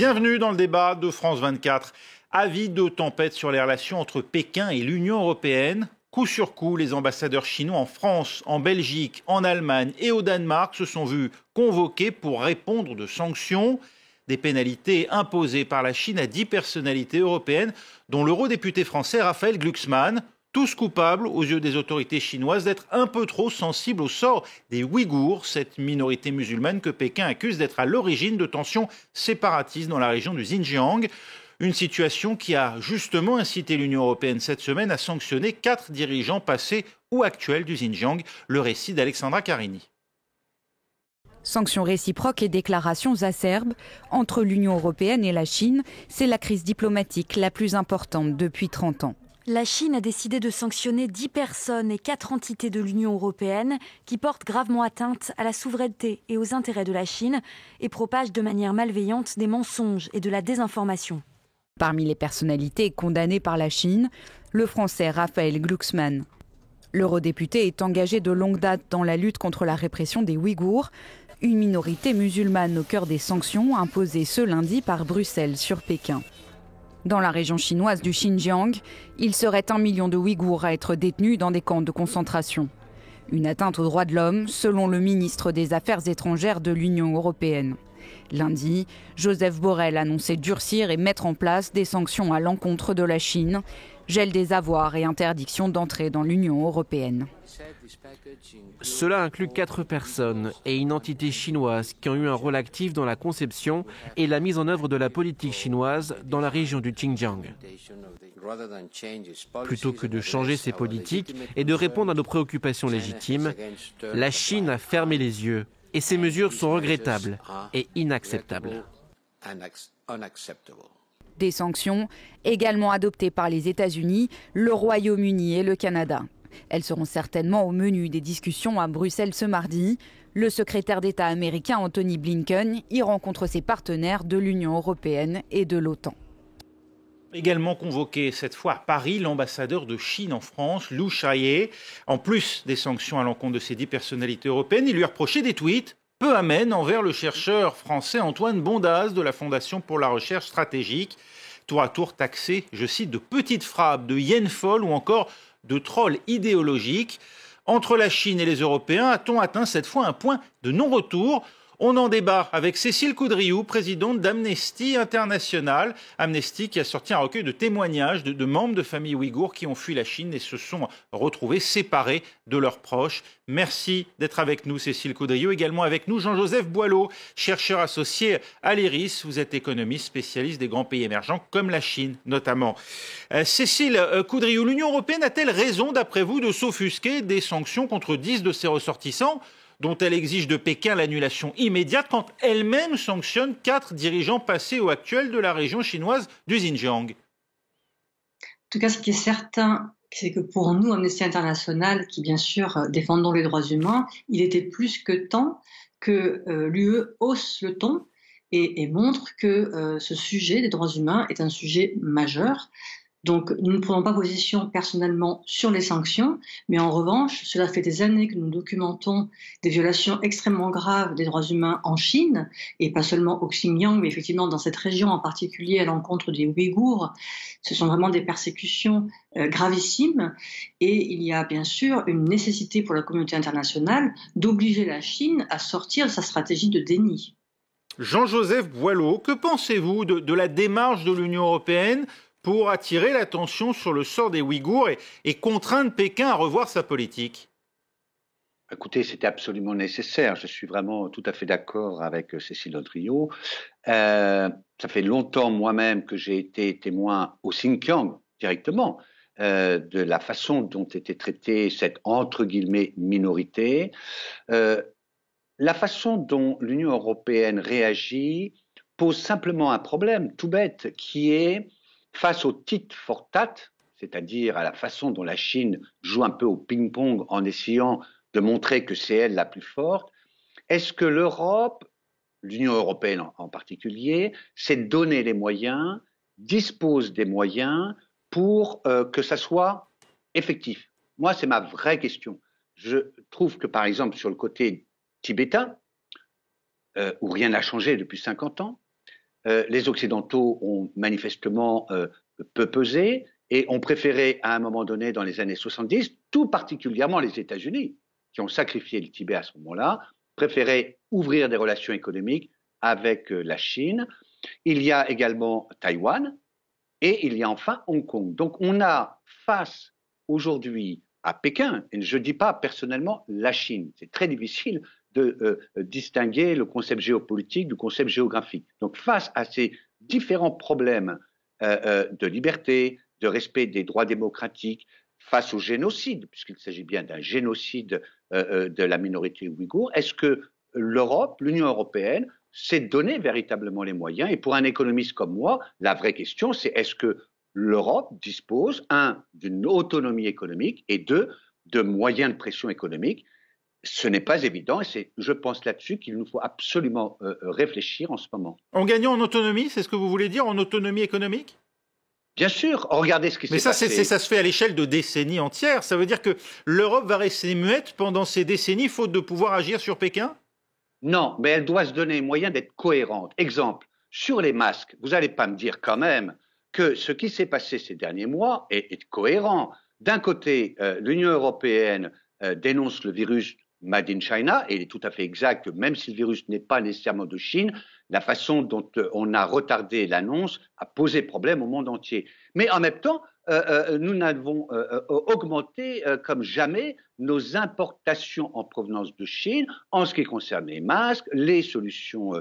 Bienvenue dans le débat de France 24. Avis de tempête sur les relations entre Pékin et l'Union européenne. Coup sur coup, les ambassadeurs chinois en France, en Belgique, en Allemagne et au Danemark se sont vus convoqués pour répondre de sanctions. Des pénalités imposées par la Chine à 10 personnalités européennes, dont l'eurodéputé français Raphaël Glucksmann. Tous coupables aux yeux des autorités chinoises d'être un peu trop sensibles au sort des Ouïghours, cette minorité musulmane que Pékin accuse d'être à l'origine de tensions séparatistes dans la région du Xinjiang. Une situation qui a justement incité l'Union européenne cette semaine à sanctionner 4 dirigeants passés ou actuels du Xinjiang. Le récit d'Alexandra Carini. Sanctions réciproques et déclarations acerbes entre l'Union européenne et la Chine, c'est la crise diplomatique la plus importante depuis 30 ans. La Chine a décidé de sanctionner 10 personnes et 4 entités de l'Union européenne qui portent gravement atteinte à la souveraineté et aux intérêts de la Chine et propagent de manière malveillante des mensonges et de la désinformation. Parmi les personnalités condamnées par la Chine, le Français Raphaël Glucksmann. L'eurodéputé est engagé de longue date dans la lutte contre la répression des Ouïghours, une minorité musulmane au cœur des sanctions imposées ce lundi par Bruxelles sur Pékin. Dans la région chinoise du Xinjiang, il serait 1 million de Ouïghours à être détenus dans des camps de concentration. Une atteinte aux droits de l'homme, selon le ministre des Affaires étrangères de l'Union européenne. Lundi, Joseph Borrell annonçait durcir et mettre en place des sanctions à l'encontre de la Chine, gel des avoirs et interdiction d'entrée dans l'Union européenne. Cela inclut 4 personnes et une entité chinoise qui ont eu un rôle actif dans la conception et la mise en œuvre de la politique chinoise dans la région du Xinjiang. Plutôt que de changer ses politiques et de répondre à nos préoccupations légitimes, la Chine a fermé les yeux et ces mesures sont regrettables et inacceptables. Des sanctions également adoptées par les États-Unis, le Royaume-Uni et le Canada. Elles seront certainement au menu des discussions à Bruxelles ce mardi. Le secrétaire d'État américain Anthony Blinken y rencontre ses partenaires de l'Union européenne et de l'OTAN. Également convoqué cette fois à Paris, l'ambassadeur de Chine en France, Lu Shaye. En plus des sanctions à l'encontre de ces 10 personnalités européennes, il lui a reproché des tweets peu amènes envers le chercheur français Antoine Bondaz de la Fondation pour la recherche stratégique. Tour à tour taxé, je cite, de petites frappes, de hyènes folles ou encore de trolls idéologiques. Entre la Chine et les Européens, a-t-on atteint cette fois un point de non-retour ? On en débat avec Cécile Coudriou, présidente d'Amnesty International. Amnesty qui a sorti un recueil de témoignages de membres de familles ouïghours qui ont fui la Chine et se sont retrouvés séparés de leurs proches. Merci d'être avec nous, Cécile Coudriou. Également avec nous, Jean-Joseph Boileau, chercheur associé à l'IRIS. Vous êtes économiste, spécialiste des grands pays émergents, comme la Chine notamment. Cécile Coudriou, l'Union européenne a-t-elle raison, d'après vous, de s'offusquer des sanctions contre 10 de ses ressortissants dont elle exige de Pékin l'annulation immédiate quand elle-même sanctionne 4 dirigeants passés ou actuels de la région chinoise du Xinjiang? En tout cas, ce qui est certain, c'est que pour nous, Amnesty International, qui bien sûr défendons les droits humains, il était plus que temps que l'UE hausse le ton et montre que ce sujet des droits humains est un sujet majeur. Donc, nous ne prenons pas position personnellement sur les sanctions, mais en revanche, cela fait des années que nous documentons des violations extrêmement graves des droits humains en Chine, et pas seulement au Xinjiang, mais effectivement dans cette région en particulier à l'encontre des Ouïghours. Ce sont vraiment des persécutions gravissimes, et il y a bien sûr une nécessité pour la communauté internationale d'obliger la Chine à sortir de sa stratégie de déni. Jean-Joseph Boileau, que pensez-vous de la démarche de l'Union européenne pour attirer l'attention sur le sort des Ouïghours et contraindre Pékin à revoir sa politique? Écoutez, c'était absolument nécessaire. Je suis vraiment tout à fait d'accord avec Cécile Coudriou. Ça fait longtemps moi-même que j'ai été témoin au Xinjiang directement de la façon dont était traitée cette entre guillemets minorité. La façon dont l'Union européenne réagit pose simplement un problème tout bête qui est face au tit for tat, c'est-à-dire à la façon dont la Chine joue un peu au ping-pong en essayant de montrer que c'est elle la plus forte, est-ce que l'Europe, l'Union européenne en particulier, s'est donné les moyens, dispose des moyens pour que ça soit effectif? Moi, c'est ma vraie question. Je trouve que, par exemple, sur le côté tibétain, où rien n'a changé depuis 50 ans, les Occidentaux ont manifestement peu pesé et ont préféré, à un moment donné, dans les années 70, tout particulièrement les États-Unis, qui ont sacrifié le Tibet à ce moment-là, préféraient ouvrir des relations économiques avec la Chine. Il y a également Taïwan et il y a enfin Hong Kong. Donc on a face aujourd'hui à Pékin, et je ne dis pas personnellement la Chine, c'est très difficile de distinguer le concept géopolitique du concept géographique. Donc face à ces différents problèmes de liberté, de respect des droits démocratiques, face au génocide, puisqu'il s'agit bien d'un génocide de la minorité ouïghour, est-ce que l'Europe, l'Union européenne, s'est donné véritablement les moyens? Et pour un économiste comme moi, la vraie question, c'est est-ce que l'Europe dispose, d'une autonomie économique et de moyens de pression économique? Ce n'est pas évident et c'est, je pense, là-dessus qu'il nous faut absolument réfléchir en ce moment. En gagnant en autonomie, c'est ce que vous voulez dire, en autonomie économique? Bien sûr, regardez ce qui s'est passé. Mais ça se fait à l'échelle de décennies entières. Ça veut dire que l'Europe va rester muette pendant ces décennies, faute de pouvoir agir sur Pékin? Non, mais elle doit se donner les moyens d'être cohérente. Exemple, sur les masques, vous n'allez pas me dire quand même que ce qui s'est passé ces derniers mois est cohérent. D'un côté, l'Union européenne dénonce le virus Made in China, et il est tout à fait exact que même si le virus n'est pas nécessairement de Chine, la façon dont on a retardé l'annonce a posé problème au monde entier. Mais en même temps, nous avons augmenté comme jamais nos importations en provenance de Chine en ce qui concerne les masques, les solutions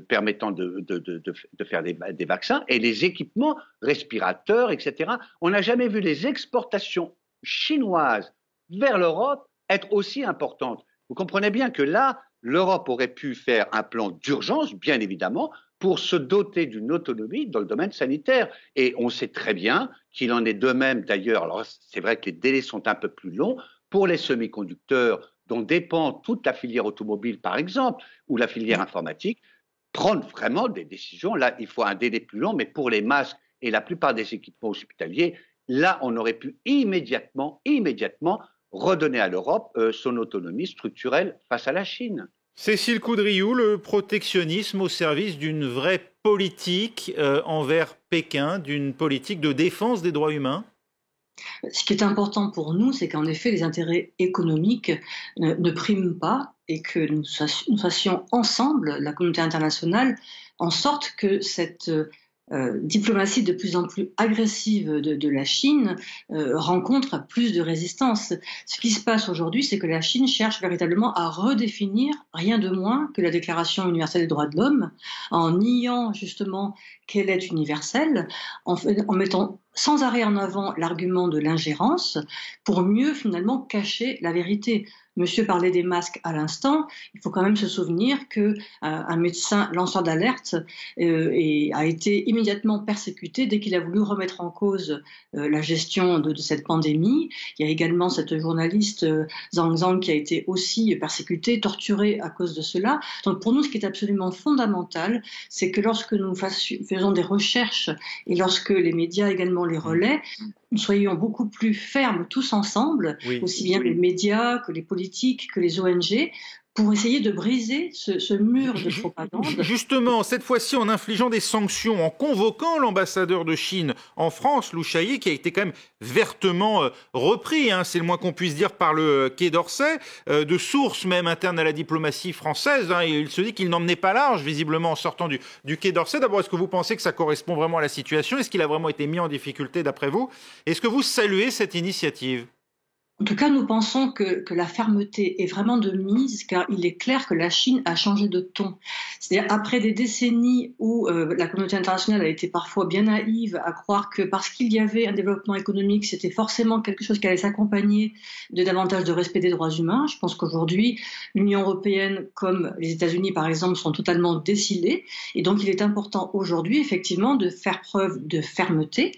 permettant de faire des vaccins et les équipements respirateurs, etc. On n'a jamais vu les exportations chinoises vers l'Europe être aussi importantes. Vous comprenez bien que là, l'Europe aurait pu faire un plan d'urgence, bien évidemment, pour se doter d'une autonomie dans le domaine sanitaire. Et on sait très bien qu'il en est de même d'ailleurs, alors c'est vrai que les délais sont un peu plus longs, pour les semi-conducteurs dont dépend toute la filière automobile par exemple, ou la filière informatique, prendre vraiment des décisions. Là, il faut un délai plus long, mais pour les masques et la plupart des équipements hospitaliers, là, on aurait pu immédiatement redonner à l'Europe son autonomie structurelle face à la Chine. Cécile Coudriou, le protectionnisme au service d'une vraie politique envers Pékin, d'une politique de défense des droits humains? Ce qui est important pour nous, c'est qu'en effet, les intérêts économiques ne priment pas et que nous fassions ensemble, la communauté internationale, en sorte que cette diplomatie de plus en plus agressive de la Chine rencontre plus de résistance. Ce qui se passe aujourd'hui, c'est que la Chine cherche véritablement à redéfinir rien de moins que la Déclaration universelle des droits de l'homme, en niant justement qu'elle est universelle, en mettant sans arrêt en avant l'argument de l'ingérence pour mieux finalement cacher la vérité. Monsieur parlait des masques à l'instant. Il faut quand même se souvenir que un médecin lanceur d'alerte a été immédiatement persécuté dès qu'il a voulu remettre en cause la gestion de cette pandémie. Il y a également cette journaliste Zhang Zhang qui a été aussi persécutée, torturée à cause de cela. Donc pour nous, ce qui est absolument fondamental, c'est que lorsque nous faisons des recherches et lorsque les médias également les relaient, nous soyons beaucoup plus fermes tous ensemble, aussi bien les médias que les politiques, que les ONG, pour essayer de briser ce mur de propagande. Justement, cette fois-ci en infligeant des sanctions, en convoquant l'ambassadeur de Chine en France, Liu Xiaoye, qui a été quand même vertement repris, c'est le moins qu'on puisse dire, par le Quai d'Orsay, de sources même internes à la diplomatie française. Et il se dit qu'il n'emmenait pas large, visiblement, en sortant du Quai d'Orsay. D'abord, est-ce que vous pensez que ça correspond vraiment à la situation? Est-ce qu'il a vraiment été mis en difficulté, d'après vous? Est-ce que vous saluez cette initiative? En tout cas, nous pensons que la fermeté est vraiment de mise, car il est clair que la Chine a changé de ton. C'est-à-dire, après des décennies où la communauté internationale a été parfois bien naïve à croire que parce qu'il y avait un développement économique, c'était forcément quelque chose qui allait s'accompagner de davantage de respect des droits humains. Je pense qu'aujourd'hui, l'Union européenne, comme les États-Unis par exemple, sont totalement décilés. Et donc, il est important aujourd'hui, effectivement, de faire preuve de fermeté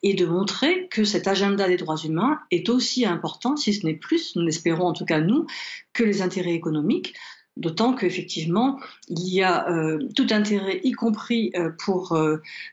et de montrer que cet agenda des droits humains est aussi important, si ce n'est plus, nous l'espérons en tout cas nous, que les intérêts économiques, d'autant qu'effectivement, il y a tout intérêt, y compris pour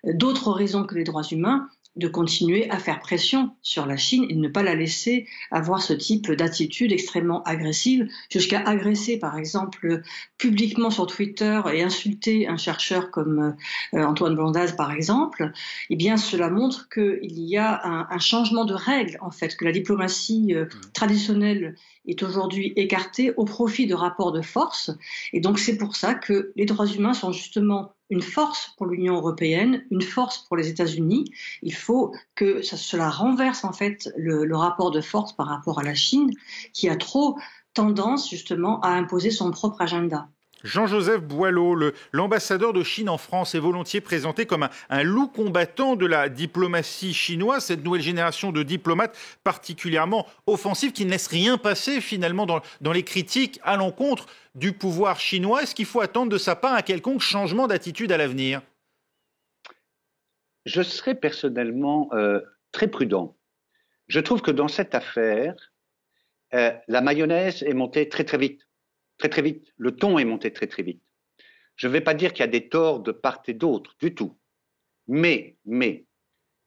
d'autres raisons que les droits humains, de continuer à faire pression sur la Chine et de ne pas la laisser avoir ce type d'attitude extrêmement agressive, jusqu'à agresser par exemple publiquement sur Twitter et insulter un chercheur comme Antoine Blondaz par exemple. Eh bien cela montre qu'il y a un changement de règles en fait, que la diplomatie traditionnelle est aujourd'hui écartée au profit de rapports de force, et donc c'est pour ça que les droits humains sont justement une force pour l'Union européenne, une force pour les États-Unis. Il faut que cela renverse en fait le rapport de force par rapport à la Chine, qui a trop tendance justement à imposer son propre agenda. Jean-Joseph Boileau, l'ambassadeur de Chine en France, est volontiers présenté comme un loup combattant de la diplomatie chinoise, cette nouvelle génération de diplomates particulièrement offensifs qui ne laissent rien passer finalement dans les critiques à l'encontre du pouvoir chinois. Est-ce qu'il faut attendre de sa part un quelconque changement d'attitude à l'avenir ? Je serais personnellement très prudent. Je trouve que dans cette affaire, la mayonnaise est montée très très vite. Très très vite. Le ton est monté très très vite. Je ne vais pas dire qu'il y a des torts de part et d'autre, du tout. Mais,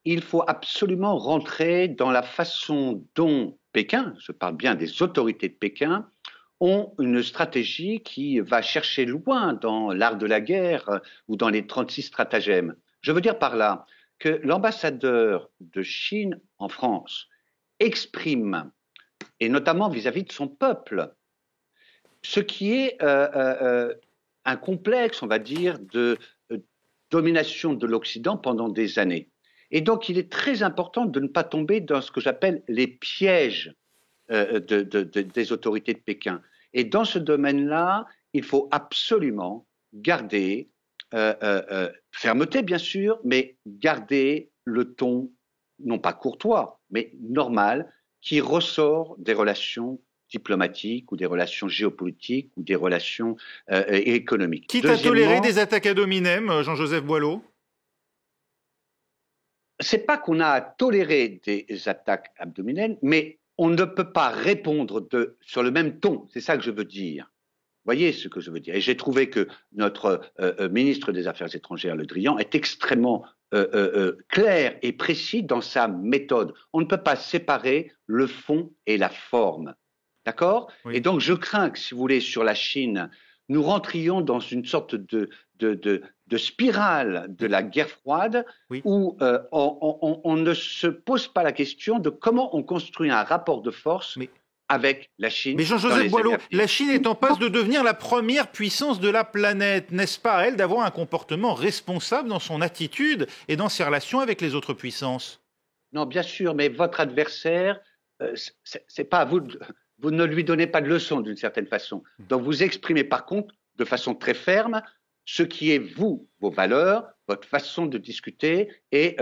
il faut absolument rentrer dans la façon dont Pékin, je parle bien des autorités de Pékin, ont une stratégie qui va chercher loin dans l'art de la guerre ou dans les 36 stratagèmes. Je veux dire par là que l'ambassadeur de Chine en France exprime, et notamment vis-à-vis de son peuple, ce qui est un complexe, on va dire, de domination de l'Occident pendant des années. Et donc, il est très important de ne pas tomber dans ce que j'appelle les pièges des autorités de Pékin. Et dans ce domaine-là, il faut absolument garder fermeté, bien sûr, mais garder le ton, non pas courtois, mais normal, qui ressort des relations diplomatiques ou des relations géopolitiques ou des relations économiques. Quitte à tolérer des attaques ad hominem, Jean-Joseph Boileau ? C'est pas qu'on a à tolérer des attaques ad hominem, mais on ne peut pas répondre sur le même ton. C'est ça que je veux dire. Vous voyez ce que je veux dire. Et j'ai trouvé que notre ministre des Affaires étrangères, Le Drian, est extrêmement clair et précis dans sa méthode. On ne peut pas séparer le fond et la forme. D'accord ? Oui. Et donc, je crains que, si vous voulez, sur la Chine, nous rentrions dans une sorte de spirale de la guerre froide, oui, où on ne se pose pas la question de comment on construit un rapport de force avec la Chine. Mais Jean-Joseph Boileau, la Chine est en passe de devenir la première puissance de la planète. N'est-ce pas à elle d'avoir un comportement responsable dans son attitude et dans ses relations avec les autres puissances ? Non, bien sûr, mais votre adversaire, c'est pas à vous... Vous ne lui donnez pas de leçon d'une certaine façon. Donc vous exprimez par contre de façon très ferme ce qui est vous, vos valeurs, votre façon de discuter et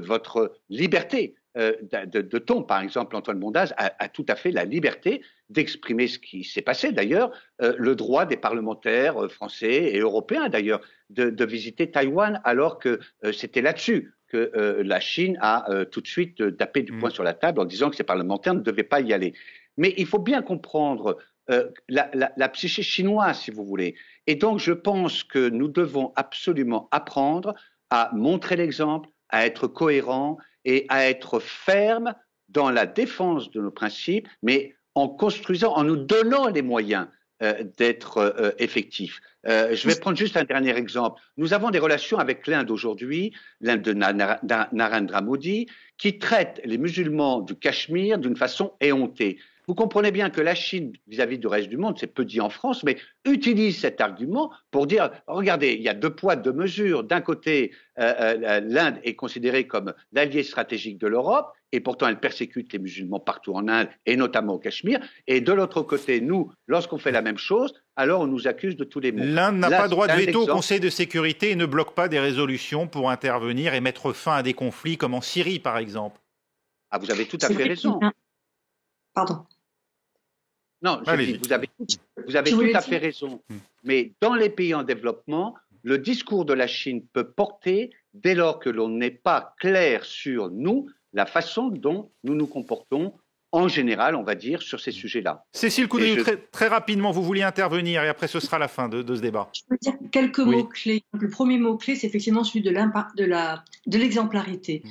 votre liberté de ton. Par exemple, Antoine Blondaz a tout à fait la liberté d'exprimer ce qui s'est passé. D'ailleurs, le droit des parlementaires français et européens d'ailleurs de visiter Taïwan alors que c'était là-dessus que la Chine a tout de suite tapé du poing sur la table en disant que ces parlementaires ne devaient pas y aller. Mais il faut bien comprendre la psyché chinoise, si vous voulez. Et donc, je pense que nous devons absolument apprendre à montrer l'exemple, à être cohérents et à être fermes dans la défense de nos principes, mais en construisant, en nous donnant les moyens d'être effectifs. Je vais prendre juste un dernier exemple. Nous avons des relations avec l'Inde aujourd'hui, l'Inde de Narendra Modi, qui traite les musulmans du Cachemire d'une façon éhontée. Vous comprenez bien que la Chine, vis-à-vis du reste du monde, c'est peu dit en France, mais utilise cet argument pour dire, regardez, il y a deux poids, deux mesures. D'un côté, l'Inde est considérée comme l'allié stratégique de l'Europe, et pourtant elle persécute les musulmans partout en Inde, et notamment au Cachemire. Et de l'autre côté, nous, lorsqu'on fait la même chose, alors on nous accuse de tous les maux. L'Inde n'a pas droit de veto au Conseil de sécurité et ne bloque pas des résolutions pour intervenir et mettre fin à des conflits comme en Syrie, par exemple. Ah, vous avez tout à fait raison. Pardon. Non, vous avez tout à fait raison. Mais dans les pays en développement, le discours de la Chine peut porter dès lors que l'on n'est pas clair sur nous, la façon dont nous nous comportons en général, on va dire, sur ces sujets-là. Cécile Coudriou, très rapidement, vous vouliez intervenir et après ce sera la fin de ce débat. Je peux dire quelques mots-clés. Le premier mot-clé, c'est effectivement celui de l'exemplarité.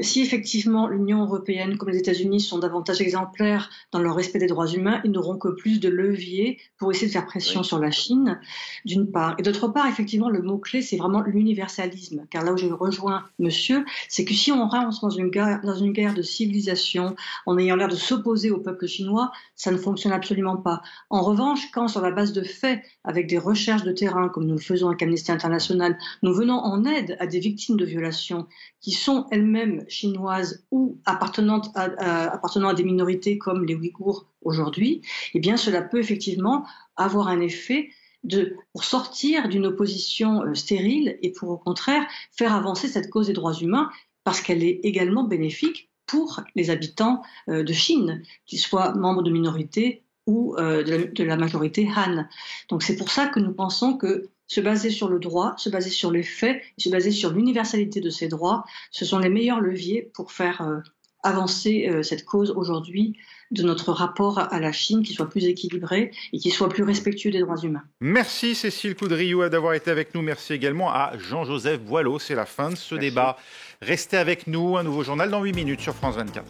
Si effectivement l'Union européenne, comme les États-Unis, sont davantage exemplaires dans leur respect des droits humains, ils n'auront que plus de leviers pour essayer de faire pression sur la Chine, d'une part. Et d'autre part, effectivement, le mot-clé, c'est vraiment l'universalisme. Car là où je rejoins monsieur, c'est que si on rentre dans une guerre de civilisation, en ayant l'air de s'opposer au peuple chinois, ça ne fonctionne absolument pas. En revanche, quand sur la base de faits, avec des recherches de terrain, comme nous le faisons avec Amnesty International, nous venons en aide à des victimes de violations qui sont elles-mêmes chinoises ou appartenant à des minorités comme les Ouïghours aujourd'hui, eh bien cela peut effectivement avoir un effet pour sortir d'une opposition stérile et pour au contraire faire avancer cette cause des droits humains parce qu'elle est également bénéfique pour les habitants de Chine, qu'ils soient membres de minorités ou de la majorité Han. Donc c'est pour ça que nous pensons que se baser sur le droit, se baser sur les faits, se baser sur l'universalité de ces droits, ce sont les meilleurs leviers pour faire avancer cette cause aujourd'hui de notre rapport à la Chine qui soit plus équilibré et qui soit plus respectueux des droits humains. Merci Cécile Coudriou d'avoir été avec nous. Merci également à Jean-Joseph Boileau. C'est la fin de ce débat. Restez avec nous. Un nouveau journal dans 8 minutes sur France 24.